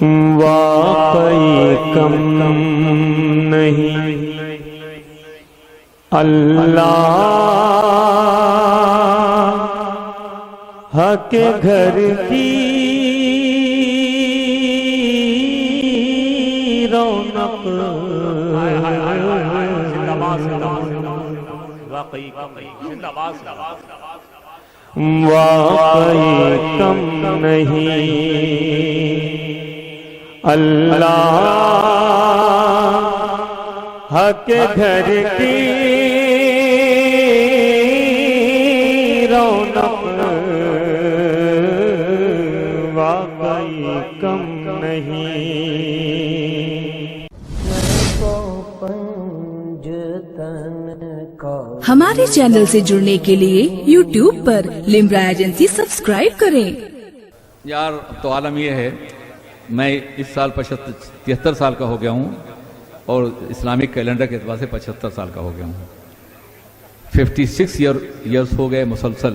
واقعی کم نہیں اللہ کے گھر کی رونق واقعی کم نہیں اللہ کے گھر کی رونق واقعی کم نہیں ہمارے چینل سے جڑنے کے لیے YouTube پر لمبرا ایجنسی سبسکرائب کریں۔ یار تو عالم یہ ہے، میں اس سال 73 سال کا ہو گیا ہوں اور اسلامک کیلنڈر کے اعتبار سے 75 سال کا ہو گیا ہوں۔ 56 ایئرز ہو گئے مسلسل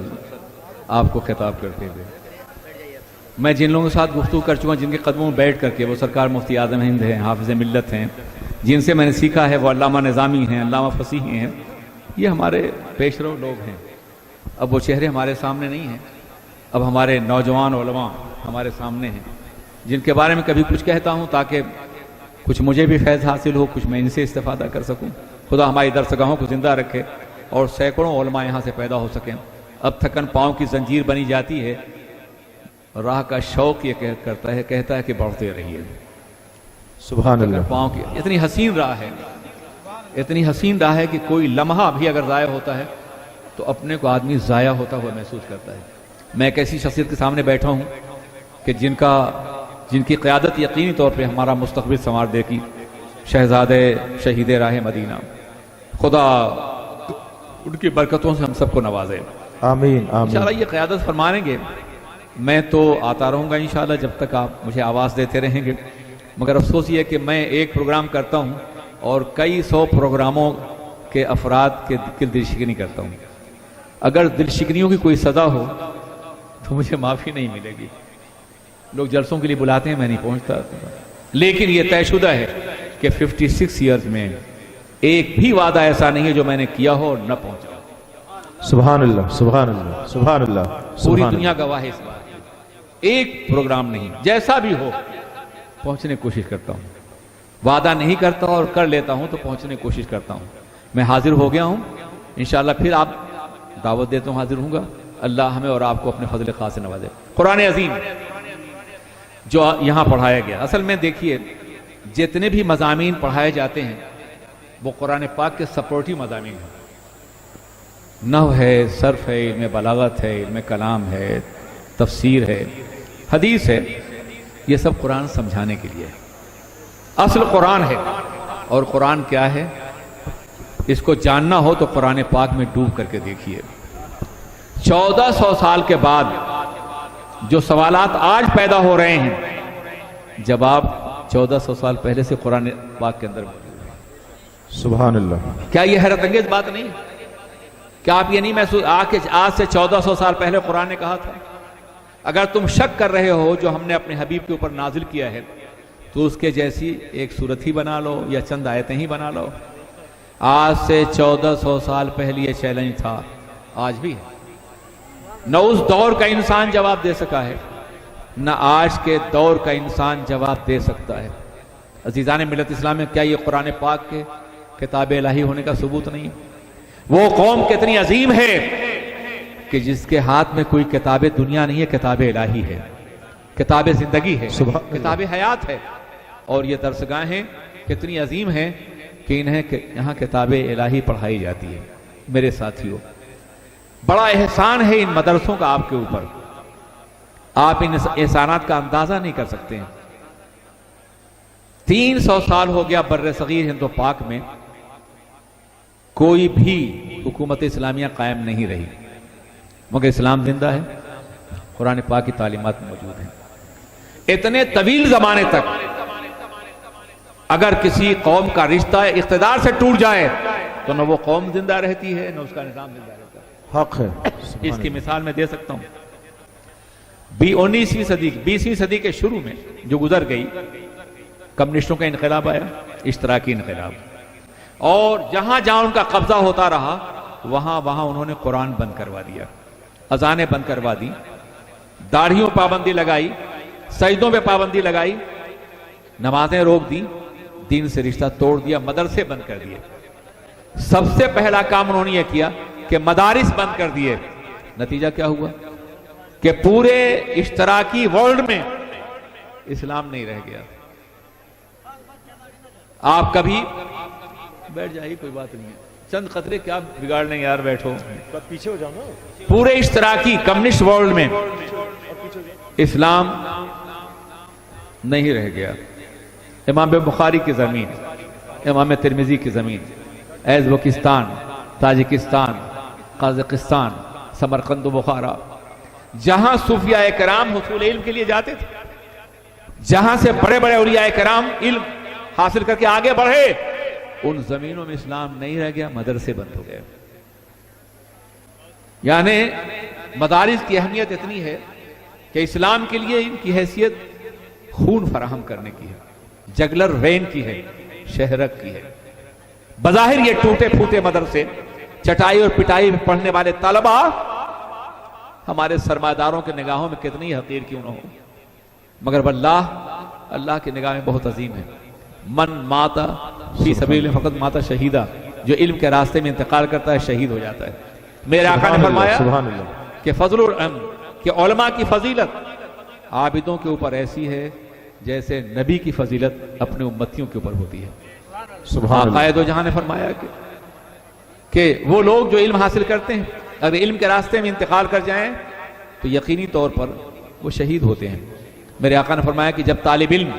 آپ کو خطاب کرتے ہوئے۔ میں جن لوگوں کے ساتھ گفتگو کر چکا ہوں، جن کے قدموں میں بیٹھ کر کے، وہ سرکار مفتی اعظم ہند ہیں، حافظ ملت ہیں، جن سے میں نے سیکھا ہے، وہ علامہ نظامی ہیں، علامہ فصیح ہیں، یہ ہمارے پیش رو لوگ ہیں۔ اب وہ چہرے ہمارے سامنے نہیں ہیں، اب ہمارے نوجوان علماء ہمارے سامنے ہیں، جن کے بارے میں کبھی کچھ کہتا ہوں تاکہ کچھ مجھے بھی فیض حاصل ہو، کچھ میں ان سے استفادہ کر سکوں۔ خدا ہماری درسگاہوں کو زندہ رکھے اور سینکڑوں علماء یہاں سے پیدا ہو سکیں۔ اب تھکن پاؤں کی زنجیر بنی جاتی ہے، راہ کا شوق یہ کہتا ہے کہ بڑھتے رہیے۔ سبحان اللہ۔ پاؤں کی اتنی حسین راہ ہے، اتنی حسین راہ ہے کہ کوئی لمحہ بھی اگر ضائع ہوتا ہے تو اپنے کو آدمی ضائع ہوتا ہوا محسوس کرتا ہے۔ میں ایک ایسی شخصیت کے سامنے بیٹھا ہوں کہ جن کی قیادت یقینی طور پہ ہمارا مستقبل سنوار دے گی، شہزادے شہید راہ مدینہ۔ خدا ان کی برکتوں سے ہم سب کو نوازے، آمین آمین۔ انشاءاللہ یہ قیادت فرمائیں گے، میں تو آتا رہوں گا انشاءاللہ جب تک آپ مجھے آواز دیتے رہیں گے، مگر افسوس یہ ہے کہ میں ایک پروگرام کرتا ہوں اور کئی سو پروگراموں کے افراد کے دل شکنی کرتا ہوں۔ اگر دل شکنیوں کی کوئی سزا ہو تو مجھے معافی نہیں ملے گی۔ لوگ جلسوں کے لیے بلاتے ہیں، میں نہیں پہنچتا، لیکن یہ طے شدہ ہے کہ 56 ایئرز میں ایک بھی وعدہ ایسا نہیں ہے جو میں نے کیا ہو اور نہ پہنچا۔ سبحان اللہ سبحان اللہ سبحان اللہ۔ پوری دنیا گواہ ہے اس بات کی۔ ایک پروگرام نہیں، جیسا بھی ہو پہنچنے کی کوشش کرتا ہوں۔ وعدہ نہیں کرتا اور کر لیتا ہوں تو پہنچنے کی کوشش کرتا ہوں۔ میں حاضر ہو گیا ہوں، انشاءاللہ پھر آپ دعوت دیتا ہوں، حاضر ہوں گا۔ اللہ ہمیں اور آپ کو اپنے فضل خاص سے نوازے۔ قرآن عظیم جو یہاں پڑھایا گیا، اصل میں دیکھیے جتنے بھی مضامین پڑھائے جاتے ہیں وہ قرآن پاک کے سپورٹیو مضامین ہیں۔ نحو ہے، صرف ہے، علم بلاغت ہے، علم کلام ہے، تفسیر ہے، حدیث ہے، یہ سب قرآن سمجھانے کے لیے ہے۔ اصل قرآن ہے، اور قرآن کیا ہے اس کو جاننا ہو تو قرآن پاک میں ڈوب کر کے دیکھیے۔ 1400 سال کے بعد جو سوالات آج پیدا ہو رہے ہیں، جواب 1400 سال پہلے سے قرآن پاک کے اندر موجود ہے۔ سبحان اللہ۔ کیا یہ حیرت انگیز بات نہیں ہے؟ کیا آپ یہ نہیں محسوس آج سے 1400 سال پہلے قرآن نے کہا تھا؟ اگر تم شک کر رہے ہو جو ہم نے اپنے حبیب کے اوپر نازل کیا ہے تو اس کے جیسی ایک صورت ہی بنا لو یا چند آیتیں ہی بنا لو۔ آج سے 1400 سال پہلے یہ چیلنج تھا، آج بھی ہے۔ نہ اس دور کا انسان جواب دے سکا ہے، نہ آج کے دور کا انسان جواب دے سکتا ہے۔ عزیزان ملت اسلام میں کیا یہ قرآن پاک کے کتاب الہی ہونے کا ثبوت نہیں ہے؟ وہ قوم کتنی عظیم ہے کہ جس کے ہاتھ میں کوئی کتاب دنیا نہیں ہے، کتاب الہی ہے، کتاب زندگی ہے، کتاب حیات ہے۔ اور یہ درسگاہیں کتنی عظیم ہیں کہ انہیں یہاں کتاب الہی پڑھائی جاتی ہے۔ میرے ساتھیوں، بڑا احسان ہے ان مدرسوں کا آپ کے اوپر، آپ ان احسانات کا اندازہ نہیں کر سکتے ہیں۔ 300 سال ہو گیا بر صغیر ہند و پاک میں کوئی بھی حکومت اسلامیہ قائم نہیں رہی، مگر اسلام زندہ ہے، قرآن پاک کی تعلیمات موجود ہیں۔ اتنے طویل زمانے تک اگر کسی قوم کا رشتہ اقتدار سے ٹوٹ جائے تو نہ وہ قوم زندہ رہتی ہے نہ اس کا نظام زندہ رہتا ہے۔ حق ہے۔ اس کی مثال میں دے سکتا ہوں۔ 19ویں صدی 20ویں صدی کے شروع میں جو گزر گئی، کمیونسٹوں کا انقلاب آیا، اشتراکی انقلاب، اور جہاں جہاں ان کا قبضہ ہوتا رہا وہاں وہاں انہوں نے قرآن بند کروا دیا، اذانیں بند کروا دی، داڑھیوں پابندی لگائی، سجدوں پہ پابندی لگائی، نمازیں روک دی، دین سے رشتہ توڑ دیا، مدرسے بند کر دیے۔ سب سے پہلا کام انہوں نے یہ کیا کہ مدارس بند کر دیے۔ نتیجہ کیا ہوا کہ پورے اشتراکی ورلڈ میں اسلام نہیں رہ گیا۔ آپ کبھی بیٹھ جائیے، کوئی بات نہیں ہے، چند قطرے کیا بگاڑ لیں یار، بیٹھو، پیچھے ہو جاؤ نا۔ پورے اشتراکی کمیونسٹ ورلڈ میں اسلام نہیں رہ گیا۔ امام بخاری کی زمین، امام ترمذی کی زمین، ازبکستان، تاجکستان، قازقستان، سمرقند و بخارا، جہاں صوفیاء کرام حصول علم کے لیے جاتے تھے، جہاں سے بڑے بڑے اولیاء کرام علم حاصل کر کے آگے بڑھے، ان زمینوں میں اسلام نہیں رہ گیا، مدرسے بند ہو گئے۔ یعنی مدارس کی اہمیت اتنی ہے کہ اسلام کے لیے ان کی حیثیت خون فراہم کرنے کی ہے، جگلر رین کی ہے، شہرک کی ہے۔ بظاہر یہ ٹوٹے پھوٹے مدرسے، چٹائی اور پٹائی میں پڑھنے والے طلبہ ہمارے سرمایہ داروں کے نگاہوں میں کتنی حقیر کیوں نہ ہو، مگر اللہ کی نگاہ میں بہت عظیم ہے۔ من ماتا فی سبیل فقط ماتا شہیدہ، جو علم کے راستے میں انتقال کرتا ہے شہید ہو جاتا ہے۔ میرے آقا نے فرمایا کہ کہ علماء کی فضیلت عابدوں کے اوپر ایسی ہے جیسے نبی کی فضیلت اپنے امتیوں کے اوپر ہوتی ہے۔ آقا دو جہاں نے فرمایا کہ وہ لوگ جو علم حاصل کرتے ہیں اگر علم کے راستے میں انتقال کر جائیں تو یقینی طور پر وہ شہید ہوتے ہیں۔ میرے آقا نے فرمایا کہ جب طالب علم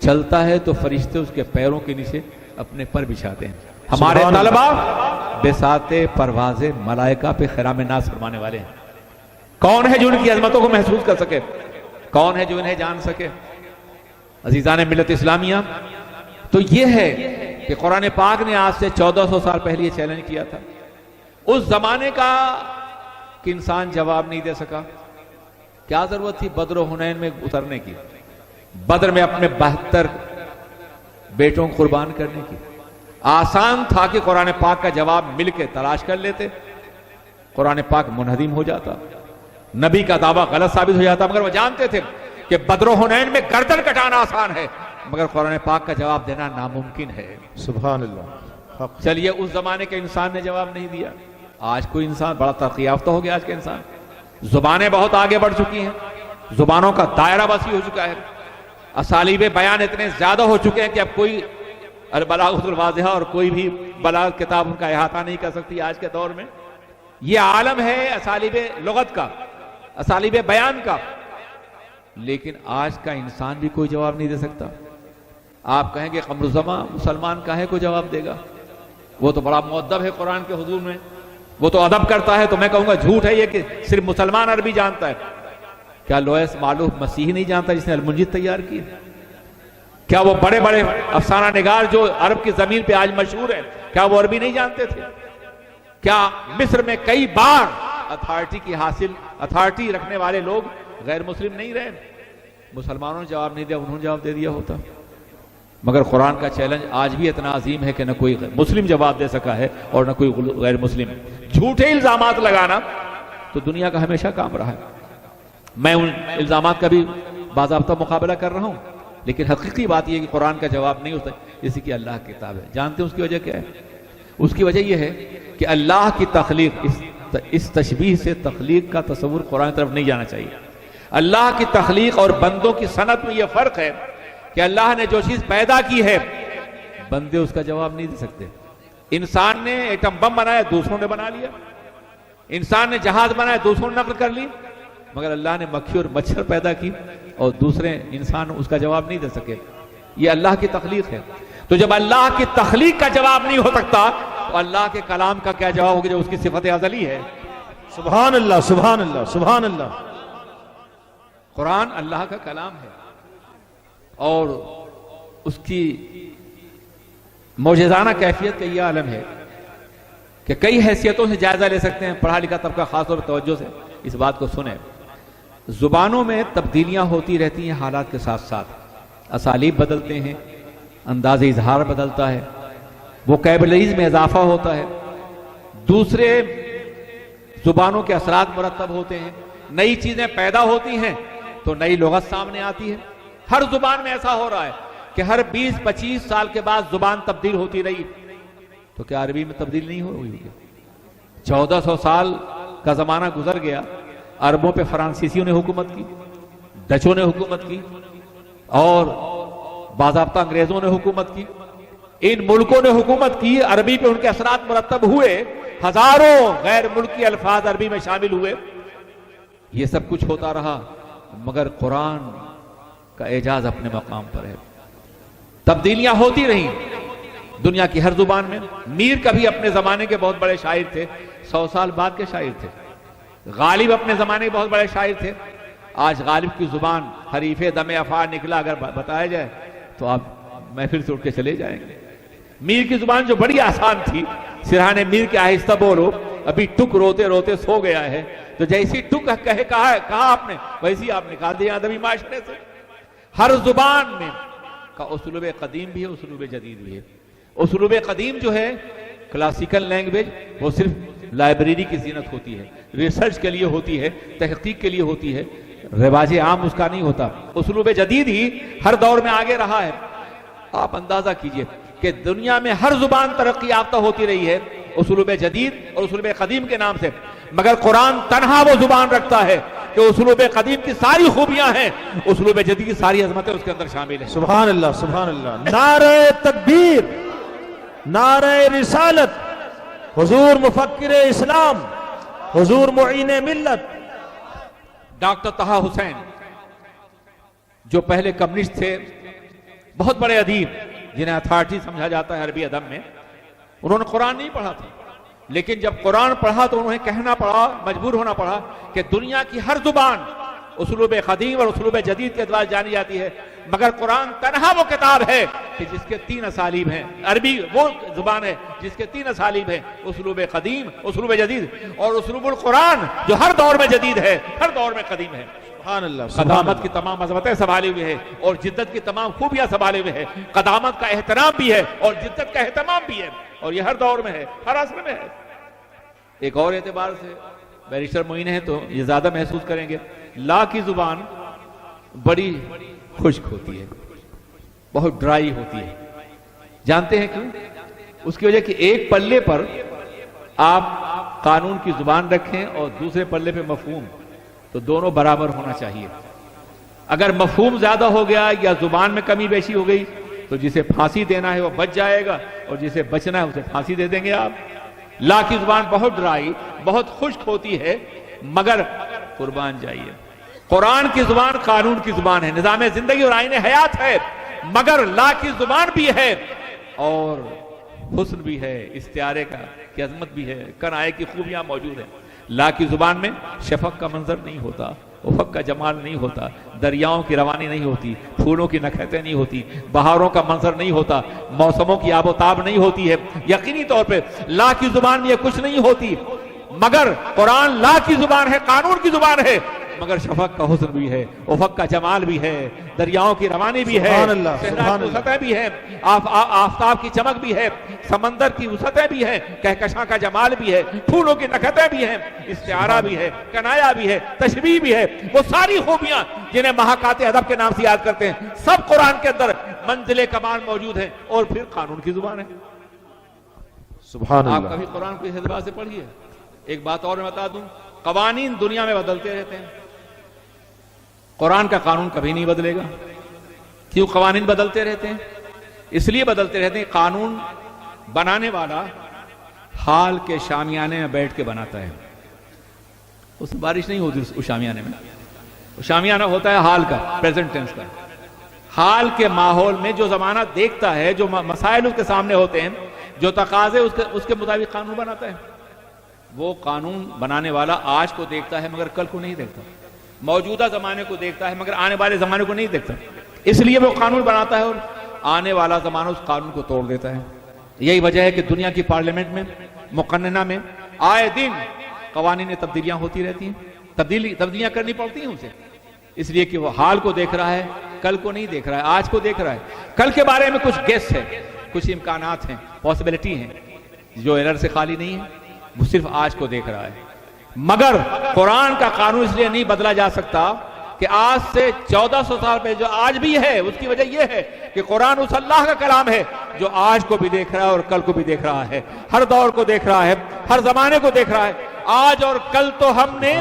چلتا ہے تو فرشتے اس کے پیروں کے نیچے اپنے پر بچھاتے ہیں۔ ہمارے طلبہ بساط پرواز ملائکہ پہ خرام ناز فرمانے والے ہیں۔ کون ہے جو ان کی عظمتوں کو محسوس کر سکے؟ کون ہے جو انہیں جان سکے؟ عزیزان ملت اسلامیہ، تو یہ ہے کہ قرآن پاک نے آج سے 1400 سال پہلے یہ چیلنج کیا تھا۔ اس زمانے کا کہ انسان جواب نہیں دے سکا۔ کیا ضرورت تھی بدر و حنین میں اترنے کی، بدر میں اپنے 72 بیٹوں کو قربان کرنے کی؟ آسان تھا کہ قرآن پاک کا جواب مل کے تلاش کر لیتے، قرآن پاک منہدم ہو جاتا، نبی کا دعویٰ غلط ثابت ہو جاتا، مگر وہ جانتے تھے کہ بدر و حنین میں گردن کٹانا آسان ہے مگر قرآن پاک کا جواب دینا ناممکن ہے۔ سبحان اللہ۔ چلیے اس زمانے کے انسان نے جواب نہیں دیا، آج کوئی انسان بڑا ترقی یافتہ ہو گیا۔ آج کے انسان زبانیں بہت آگے بڑھ چکی ہیں، زبانوں کا دائرہ وسیع ہو چکا ہے، اسالیب بیان اتنے زیادہ ہو چکے ہیں کہ اب کوئی البلاغۃ الواضحہ اور کوئی بھی بلاغت کتاب ان کا احاطہ نہیں کر سکتی آج کے دور میں۔ یہ عالم ہے اسالیب لغت کا، اسالیب بیان کا، لیکن آج کا انسان بھی کوئی جواب نہیں دے سکتا۔ آپ کہیں گے قمر الزمان مسلمان کا ہے کوئی جواب دے گا؟ وہ تو بڑا مؤدب ہے قرآن کے حضور میں، وہ تو ادب کرتا ہے، تو میں کہوں گا جھوٹ ہے یہ کہ صرف مسلمان عربی جانتا ہے۔ کیا لوئس معلوف مسیح نہیں جانتا جس نے المنجد تیار کی؟ کیا وہ بڑے بڑے افسانہ نگار جو عرب کی زمین پہ آج مشہور ہیں کیا وہ عربی نہیں جانتے تھے؟ کیا مصر میں کئی بار اتھارٹی رکھنے والے لوگ غیر مسلم نہیں رہے؟ مسلمانوں نے جواب نہیں دیا، انہوں نے جواب دے دیا ہوتا۔ مگر قرآن کا چیلنج آج بھی اتنا عظیم ہے کہ نہ کوئی مسلم جواب دے سکا ہے اور نہ کوئی غیر مسلم۔ جھوٹے الزامات لگانا تو دنیا کا ہمیشہ کام رہا ہے۔ میں ان الزامات کا بھی باضابطہ مقابلہ کر رہا ہوں، لیکن حقیقی بات یہ ہے کہ قرآن کا جواب نہیں ہوتا، اسی کی اللہ کی کتاب ہے۔ جانتے ہیں اس کی وجہ کیا ہے؟ اس کی وجہ یہ ہے کہ اللہ کی تخلیق، اس تشبیہ سے تخلیق کا تصور قرآن طرف نہیں جانا چاہیے۔ اللہ کی تخلیق اور بندوں کی صنعت میں یہ فرق ہے کہ اللہ نے جو چیز پیدا کی ہے بندے اس کا جواب نہیں دے سکتے۔ انسان نے ایٹم بم بنایا، دوسروں نے بنا لیا، انسان نے جہاز بنایا، دوسروں نے نقل کر لی، مگر اللہ نے مکھی اور مچھر پیدا کی اور دوسرے انسان اس کا جواب نہیں دے سکے۔ یہ اللہ کی تخلیق ہے۔ تو جب اللہ کی تخلیق کا جواب نہیں ہو سکتا تو اللہ کے کلام کا کیا جواب ہوگا جو اس کی صفت ازلی ہے؟ سبحان اللہ، سبحان اللہ، سبحان اللہ۔ قرآن اللہ کا کلام ہے اور اس کی معجزانہ کیفیت کا یہ عالم ہے کہ کئی حیثیتوں سے جائزہ لے سکتے ہیں۔ پڑھا لکھا طبقہ خاص طور پر توجہ سے اس بات کو سنیں۔ زبانوں میں تبدیلیاں ہوتی رہتی ہیں حالات کے ساتھ ساتھ، اسالیب بدلتے ہیں، انداز اظہار بدلتا ہے، ووکیبلریز میں اضافہ ہوتا ہے، دوسرے زبانوں کے اثرات مرتب ہوتے ہیں، نئی چیزیں پیدا ہوتی ہیں تو نئی لغت سامنے آتی ہے۔ ہر زبان میں ایسا ہو رہا ہے کہ ہر 20-25 سال کے بعد زبان تبدیل ہوتی رہی، تو کیا عربی میں تبدیل نہیں ہوئی ہوگی؟ 1400 سال کا زمانہ گزر گیا، عربوں پہ فرانسیسیوں نے حکومت کی، ڈچوں نے حکومت کی، اور باضابطہ انگریزوں نے حکومت کی، ان ملکوں نے حکومت کی، عربی پہ ان کے اثرات مرتب ہوئے، ہزاروں غیر ملکی الفاظ عربی میں شامل ہوئے، یہ سب کچھ ہوتا رہا، مگر قرآن کا اعجاز اپنے مقام پر ہے۔ تبدیلیاں ہوتی رہیں دنیا کی ہر زبان میں۔ میر کبھی اپنے زمانے کے بہت بڑے شاعر تھے، 100 سال بعد کے شاعر تھے۔ غالب اپنے زمانے کے بہت بڑے شاعر تھے، آج غالب کی زبان حریف دم افعال نکلا اگر بتایا جائے تو آپ محفل سے اٹھ کے چلے جائیں گے۔ میر کی زبان جو بڑی آسان تھی، سرحان میر کے آہستہ بولو، ابھی ٹک روتے روتے سو گیا ہے، تو جیسی ٹک کہا آپ نے ویسی آپ نکال دیا ادبی معاشرے سے۔ ہر زبان میں کا اسلوب قدیم بھی ہے، اسلوب جدید بھی ہے۔ اسلوب قدیم جو ہے کلاسیکل لینگویج، وہ صرف لائبریری کی زینت ہوتی ہے، ریسرچ کے لیے ہوتی ہے، تحقیق کے لیے ہوتی ہے، رواج عام اس کا نہیں ہوتا۔ اسلوب جدید ہی ہر دور میں آگے رہا ہے۔ آپ اندازہ کیجئے کہ دنیا میں ہر زبان ترقی یافتہ ہوتی رہی ہے اسلوب جدید اور اسلوب قدیم کے نام سے، مگر قرآن تنہا وہ زبان رکھتا ہے کہ اسلوب قدیم کی ساری خوبیاں ہیں، اسلوب جدید کی ساری عظمتیں اس کے اندر شامل ہیں۔ سبحان اللہ، سبحان اللہ۔ نعرہ تکبیر، نعرہ رسالت، حضور مفکر اسلام، حضور معین ملت ڈاکٹر طہ حسین جو پہلے کمیونسٹ تھے، بہت بڑے ادیب جنہیں اتھارٹی سمجھا جاتا ہے عربی ادب میں، انہوں نے قرآن نہیں پڑھا تھا، لیکن جب قرآن پڑھا تو انہیں کہنا پڑا، مجبور ہونا پڑا کہ دنیا کی ہر زبان اسلوب قدیم اور اسلوب جدید کے اعتبار جانی جاتی ہے، مگر قرآن تنہا وہ کتاب ہے کہ جس کے 3 اسالیب ہیں۔ عربی وہ زبان ہے جس کے 3 اسالیب ہیں، اسلوب قدیم، اسلوب جدید اور اسلوب القرآن، جو ہر دور میں جدید ہے، ہر دور میں قدیم ہے۔ سبحان اللہ۔ قدامت کی تمام عظمتیں سنبھالے ہوئے ہے اور جدت کی تمام خوبیاں سنبھالے ہوئے ہے۔ قدامت کا احترام بھی ہے اور جدت کا اہتمام بھی ہے، اور یہ ہر دور میں ہے، ہر عصر میں ہے۔ ایک اور اعتبار سے بیرسٹر معین ہے تو یہ زیادہ محسوس کریں گے، لا کی زبان بڑی خشک ہوتی ہے، بہت ڈرائی ہوتی ہے۔ جانتے ہیں کیوں؟ اس کی وجہ کہ ایک پلے پر آپ قانون کی زبان رکھیں اور دوسرے پلے پہ مفہوم، تو دونوں برابر ہونا چاہیے۔ اگر مفہوم زیادہ ہو گیا یا زبان میں کمی بیشی ہو گئی تو جسے پھانسی دینا ہے وہ بچ جائے گا، اور جسے بچنا ہے اسے پھانسی دے دیں گے آپ۔ لا کی زبان بہت ڈرائی، بہت خشک ہوتی ہے، مگر قربان جائیے، قرآن کی زبان قانون کی زبان ہے، نظام زندگی اور آئین حیات ہے، مگر لا کی زبان بھی ہے اور حسن بھی ہے، استعارے کی عظمت بھی ہے، کنائے کی خوبیاں موجود ہیں۔ لا کی زبان میں شفق کا منظر نہیں ہوتا، افق کا جمال نہیں ہوتا، دریاؤں کی روانی نہیں ہوتی، پھولوں کی نکھتیں نہیں ہوتی، بہاروں کا منظر نہیں ہوتا، موسموں کی آب و تاب نہیں ہوتی ہے۔ یقینی طور پہ لا کی زبان میں یہ کچھ نہیں ہوتی، مگر قرآن لا کی زبان ہے، قانون کی زبان ہے، مگر شفق کا حسن بھی ہے، افق کا جمال بھی ہے، دریاؤں کی روانی بھی ہے، سبحان اللہ، صحرا سبحان کی اللہ۔ وسعتیں بھی ہیں، آفتاب کی چمک بھی ہے، سمندر کی وسعتیں بھی ہیں، کہکشاں کا جمال بھی ہے، پھولوں کی نکھتیں بھی ہیں، استعارہ بھی ہے، کنایا بھی ہے، تشبیہ بھی ہے، وہ ساری خوبیاں جنہیں محاکات ادب کے نام سے یاد کرتے ہیں، سب قرآن کے اندر منزل کمال موجود ہیں، اور پھر قانون کی زبان ہے۔ سبحان آپ اللہ۔ کبھی قرآن کو اس اعتبار سے پڑھیے۔ ایک بات اور میں بتا دوں، قوانین دنیا میں بدلتے رہتے ہیں، قرآن کا قانون کبھی نہیں بدلے گا۔ کیوں قوانین بدلتے رہتے ہیں؟ اس لیے بدلتے رہتے ہیں، قانون بنانے والا حال کے شامیانے میں بیٹھ کے بناتا ہے، اس میں بارش نہیں ہوتی، اس شامیانے میں شامیانہ ہوتا ہے حال کا، پریزنٹ ٹینس کا۔ حال کے ماحول میں جو زمانہ دیکھتا ہے، جو مسائل اس کے سامنے ہوتے ہیں، جو تقاضے اس کے مطابق قانون بناتا ہے۔ وہ قانون بنانے والا آج کو دیکھتا ہے مگر کل کو نہیں دیکھتا، موجودہ زمانے کو دیکھتا ہے مگر آنے والے زمانے کو نہیں دیکھتا، اس لیے وہ قانون بناتا ہے اور آنے والا زمانہ اس قانون کو توڑ دیتا ہے۔ یہی وجہ ہے کہ دنیا کی پارلیمنٹ میں، مقننہ میں آئے دن قوانین تبدیلیاں ہوتی رہتی ہیں، تبدیلیاں کرنی پڑتی ہیں اسے، اس لیے کہ وہ حال کو دیکھ رہا ہے، کل کو نہیں دیکھ رہا ہے، آج کو دیکھ رہا ہے۔ کل کے بارے میں کچھ گیس ہے، کچھ امکانات ہیں، پاسبلٹی ہیں جو ایرر سے خالی نہیں ہے، وہ صرف آج کو دیکھ رہا ہے۔ مگر قرآن کا قانون اس لیے نہیں بدلا جا سکتا کہ آج سے 1400 سال پہلے جو آج بھی ہے، اس کی وجہ یہ ہے کہ قرآن اس اللہ کا کلام ہے جو آج کو بھی دیکھ رہا ہے اور کل کو بھی دیکھ رہا ہے، ہر دور کو دیکھ رہا ہے، ہر زمانے کو دیکھ رہا ہے۔ آج اور کل تو ہم نے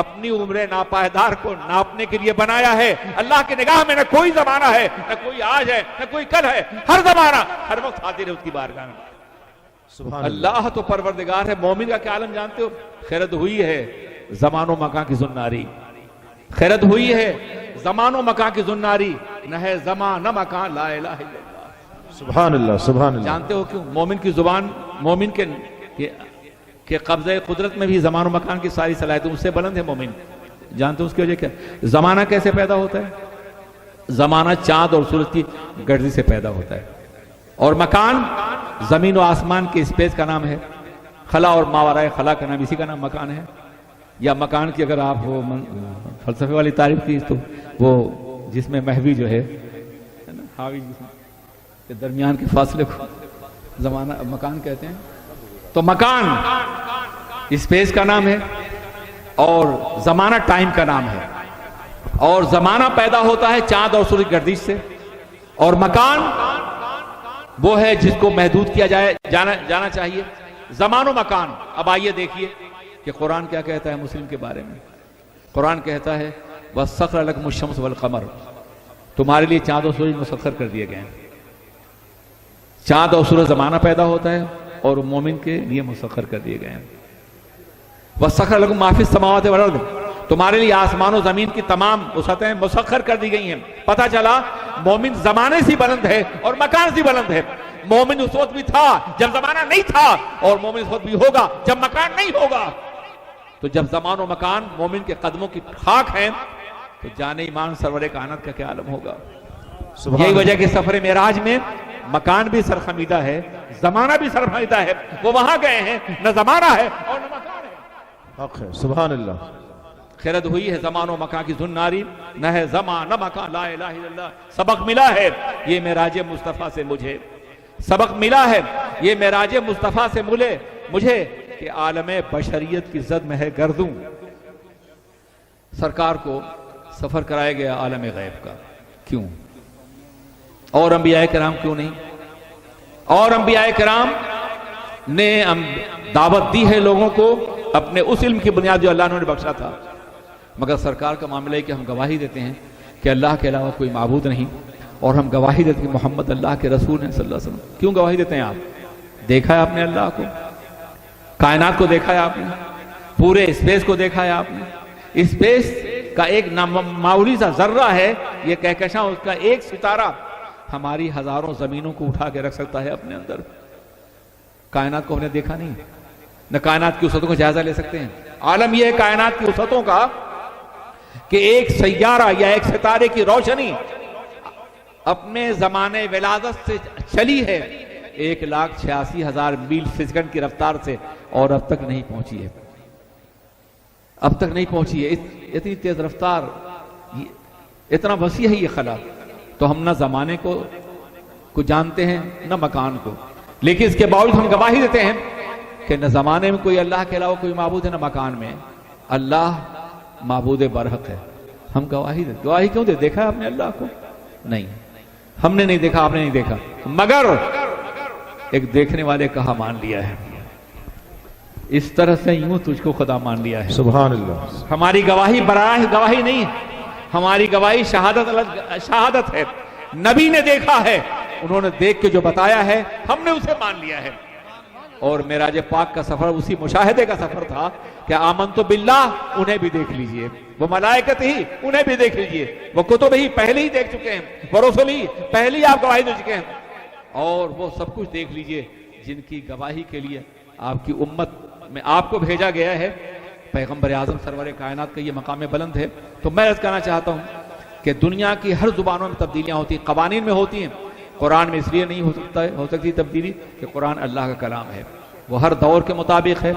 اپنی عمر ناپائیدار کو ناپنے کے لیے بنایا ہے۔ اللہ کی نگاہ میں نہ کوئی زمانہ ہے، نہ کوئی آج ہے، نہ کوئی کل ہے، ہر زمانہ ہر وقت حاضر ہے اس کی بارگاہ میں۔ سبحان اللہ تو پروردگار ہے۔ مومن کا کیا عالم جانتے ہو؟ خیرت ہوئی ہے زمان و مکان کی زناری، خیرت ہوئی ہے زمان و مکان کی زناری، نہ ہے زمان نہ مکان لا الہ الا اللہ۔ سبحان اللہ سبحان اللہ۔ جانتے ہو کیوں؟ مومن کی زبان، مومن کے قبضہ قدرت میں بھی زمان و مکان کی ساری صلاحیتیں اس سے بلند ہے مومن۔ جانتے ہو اس کی وجہ کیا؟ زمانہ کیسے پیدا ہوتا ہے؟ زمانہ چاند اور سورج کی گردش سے پیدا ہوتا ہے، اور مکان زمین و آسمان کے اسپیس کا نام ہے، خلا اور ماورائے خلا کا نام اسی کا نام مکان ہے۔ یا مکان کی اگر آپ وہ فلسفے والی تعریف کی تو وہ جس میں محوی جو ہے حاوی کے درمیان کے فاصلے کو زمانہ مکان کہتے ہیں۔ تو مکان اسپیس کا نام ہے اور زمانہ ٹائم کا نام ہے، اور زمانہ پیدا ہوتا ہے چاند اور سورج گردش سے، اور مکان وہ ہے جس کو محدود کیا جانا چاہیے۔ زمان و مکان۔ اب آئیے دیکھیے کہ قرآن کیا کہتا ہے مسلم کے بارے میں۔ قرآن کہتا ہے وَسَخَّرَ لَكُمُ الشَّمْسَ وَالْقَمَرَ، تمہارے لیے چاند اور سورج مسخر کر دیے گئے ہیں۔ چاند اور سورج زمانہ پیدا ہوتا ہے اور مومن کے لیے مسخر کر دیے گئے ہیں۔ وَسَخَّرَ لَكُمْ مَا فِي السَّمَاوَاتِ وَالْأَرْضِ، تمہارے لیے آسمان و زمین کی تمام وسعتیں مسخر کر دی گئی ہیں۔ پتہ چلا مومن زمانے سے بلند ہے اور مکان سے بلند ہے۔ مومن اس وقت بھی تھا جب زمانہ نہیں تھا، اور مومن اس وقت بھی ہوگا جب مکان نہیں ہوگا۔ تو جب زمان و مکان مومن کے قدموں کی خاک ہیں تو جان ایمان سرور کائنات کا کیا عالم ہوگا۔ یہی وجہ کہ سفر معراج میں مکان بھی سرخمیدہ ہے، زمانہ بھی سرخمیدہ ہے۔ وہ وہاں گئے ہیں، نہ زمانہ ہے اور نہ مکان ہے۔ حق ہے سبحان اللہ۔ خیرت ہوئی ہے زمان و مکان کی زناری، نہ ہے زمان نہ مکان لا الہ الا اللہ۔ سبق ملا ہے یہ معراج مصطفیٰ سے مجھے، سبق ملا ہے یہ معراج مصطفیٰ سے مجھے کہ عالم بشریت کی زد میں ہے گردوں۔ سرکار کو سفر کرایا گیا عالم غیب کا، کیوں؟ اور انبیاء کرام کیوں نہیں؟ اور انبیاء کرام نے دعوت دی ہے لوگوں کو اپنے اس علم کی بنیاد جو اللہ نے بخشا تھا، مگر سرکار کا معاملہ ہے کہ ہم گواہی دیتے ہیں کہ اللہ کے علاوہ کوئی معبود نہیں، اور ہم گواہی دیتے ہیں کہ محمد اللہ کے رسول ہیں صلی اللہ علیہ وسلم۔ کیوں گواہی دیتے ہیں آپ؟ دیکھا ہے آپ نے اللہ کو، کائنات کو دیکھا ہے آپ نے، پورے اسپیس کو دیکھا ہے آپ نے۔ اسپیس کا ایک معمولی سا ذرہ ہے یہ کہکشاں، اس کا ایک ستارہ ہماری ہزاروں زمینوں کو اٹھا کے رکھ سکتا ہے اپنے اندر۔ کائنات کو ہم نے دیکھا نہیں، نہ کائنات کی وسعتوں کو جائزہ لے سکتے ہیں۔ عالم یہ ہے کائنات کی وسعتوں کا کہ ایک سیارہ یا ایک ستارے کی روشنی اپنے زمانے ولادت سے چلی ہے 1,86,000 میل فی سیکنڈ کی رفتار سے، اور اب تک نہیں پہنچی ہے، اب تک نہیں پہنچی ہے۔ اتنی تیز رفتار، اتنا وسیع ہے یہ خلا، تو ہم نہ زمانے کو جانتے ہیں نہ مکان کو، لیکن اس کے باوجود ہم گواہی دیتے ہیں کہ نہ زمانے میں کوئی اللہ کے علاوہ کوئی معبود ہے، نہ مکان میں اللہ معبود برحق ہے۔ ہم گواہی دیتے، گواہی کیوں دے؟ دیکھا آپ نے اللہ کو؟ نہیں، ہم نے نہیں دیکھا، آپ نے نہیں دیکھا، مگر ایک دیکھنے والے کہا مان لیا ہے، اس طرح سے یوں تجھ کو خدا مان لیا ہے۔ سبحان اللہ۔ ہماری گواہی براہ گواہی نہیں، ہماری گواہی شہادت ہے۔ نبی نے دیکھا ہے، انہوں نے دیکھ کے جو بتایا ہے ہم نے اسے مان لیا ہے۔ اور معراج پاک کا سفر اسی مشاہدے کا سفر تھا کہ آمنت باللہ، انہیں بھی دیکھ لیجئے، وہ ملائکت ہی انہیں بھی دیکھ لیجئے، وہ کتب ہی پہلے ہی دیکھ چکے ہیں، وہ رسول ہی پہلے ہی آپ گواہی دے چکے ہیں، اور وہ سب کچھ دیکھ لیجئے جن کی گواہی کے لیے آپ کی امت میں آپ کو بھیجا گیا ہے۔ پیغمبر اعظم سرور کائنات کا یہ مقام بلند ہے۔ تو میں عرض کرنا چاہتا ہوں کہ دنیا کی ہر زبانوں میں تبدیلیاں ہوتی ہیں، قوانین میں ہوتی ہیں، قرآن میں اس لیے نہیں ہو سکتی تبدیلی کہ قرآن اللہ کا کلام ہے، وہ ہر دور کے مطابق ہے،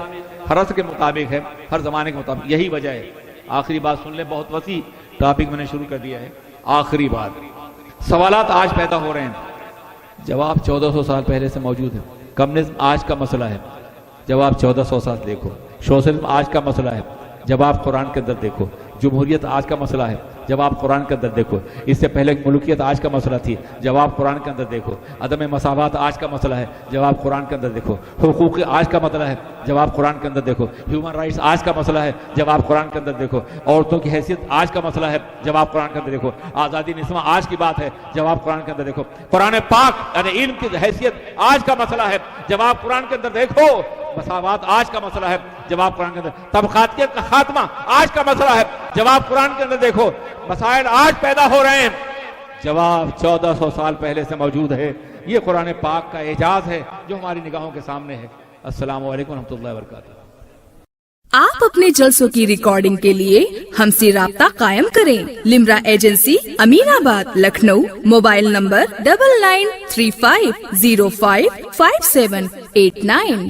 ہر عصر کے مطابق ہے، ہر زمانے کے مطابق۔ یہی وجہ ہے آخری بات سن لیں، بہت وسیع ٹاپک میں نے شروع کر دیا ہے. آخری بات، سوالات آج پیدا ہو رہے ہیں، جواب 1400 سال پہلے سے موجود ہے. کمیونزم آج کا مسئلہ ہے، جواب 1400 سال دیکھو. سوشلزم آج کا مسئلہ ہے، جواب قرآن کے اندر دیکھو. جمہوریت آج کا مسئلہ ہے، جواب قرآن کے اندر دیکھو. اس سے پہلے ملکیت آج کا مسئلہ تھی، جواب قرآن کے اندر دیکھو. عدم مساوات آج کا مسئلہ ہے، جواب قرآن کے اندر دیکھو. حقوق آج کا مسئلہ ہے، جواب قرآن کے اندر دیکھو. ہیومن رائٹس آج کا مسئلہ ہے، جواب قرآن کے اندر دیکھو. عورتوں کی حیثیت آج کا مسئلہ ہے، جواب قرآن کے اندر دیکھو. آزادی نسواں آج کی بات ہے، جواب قرآن کے اندر دیکھو. قرآن پاک یعنی علم کی حیثیت آج کا مسئلہ ہے، جواب قرآن کے اندر دیکھو. مساوات آج کا مسئلہ ہے، جواب قرآن کے اندر. طبقاتیت کا خاتمہ آج کا مسئلہ ہے، جواب قرآن کے اندر دیکھو. مسائل آج پیدا ہو رہے ہیں، جواب 1400 سال پہلے سے موجود ہے. یہ قرآن پاک کا اعجاز ہے جو ہماری نگاہوں کے سامنے ہے. السلام علیکم ورحمۃ اللہ وبرکاتہ. آپ اپنے جلسوں کی ریکارڈنگ کے لیے ہم سے رابطہ قائم کریں. لمرا ایجنسی، امین آباد، لکھنؤ. Mobile number 9935055789.